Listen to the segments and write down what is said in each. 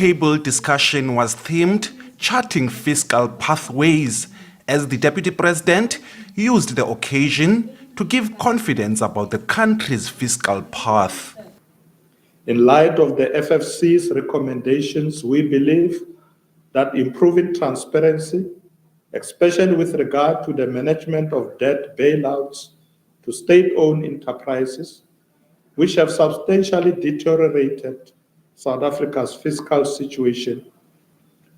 roundtable discussion was themed Charting Fiscal Pathways, as the Deputy President used the occasion to give confidence about the country's fiscal path. In light of the FFC's recommendations, we believe that improving transparency, especially with regard to the management of debt bailouts to state-owned enterprises, which have substantially deteriorated South Africa's fiscal situation,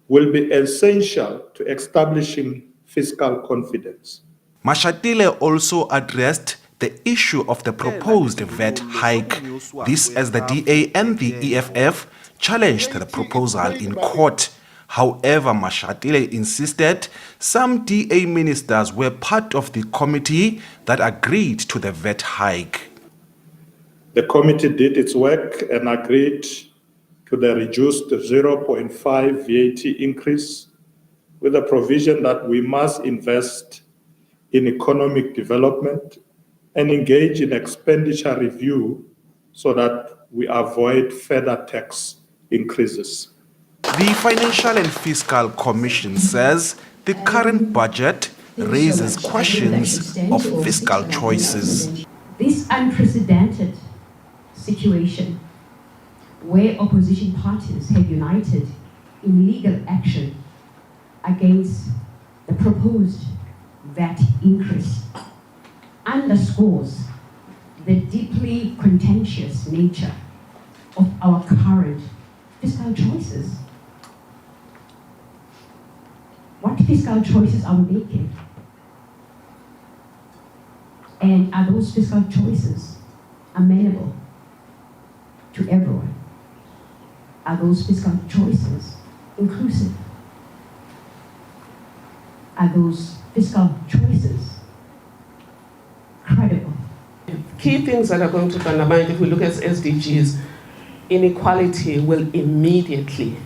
will be essential to establishing fiscal confidence. Mashatile also addressed the issue of the proposed VAT hike. This as the DA and the EFF challenged the proposal in court. However, Mashatile insisted some DA ministers were part of the committee that agreed to the VAT hike. The committee did its work and agreed to the reduced 0.5 VAT increase with the provision that we must invest in economic development and engage in expenditure review so that we avoid further tax increases. The Financial and Fiscal Commission says the current budget raises questions of fiscal choices. This unprecedented situation where opposition parties have united in legal action against the proposed VAT increase underscores the deeply contentious nature of our current fiscal choices. What fiscal choices are we making? And are those fiscal choices amenable to everyone? Are those fiscal choices inclusive? Are those fiscal choices credible? Key things that are going to be undermined if we look at SDGs, inequality will immediately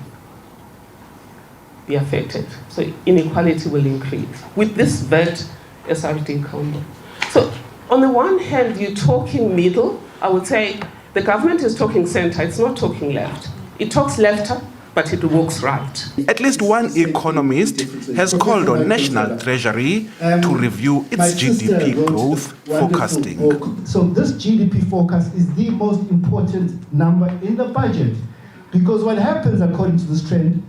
be affected. So inequality will increase with this VAT SRD combo. So on the one hand, you're talking middle. I would say the government is talking center, it's not talking left. It talks left, but it walks right. At least one economist has called on National Treasury to review its GDP growth forecasting. So this GDP forecast is the most important number in the budget, because what happens according to this trend,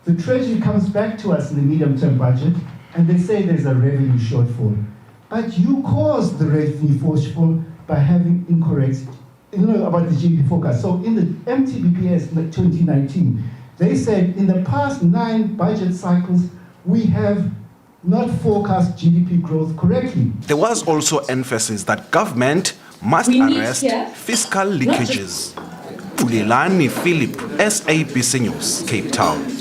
the Treasury comes back to us in the medium-term budget and they say there's a revenue shortfall. But you caused the revenue shortfall by having incorrect, about the GDP forecast. So in the MTBPS in 2019, they said in the past 9 budget cycles, we have not forecast GDP growth correctly. There was also emphasis that government must arrest fiscal leakages. Tulelani Philip, SABC News, Cape Town.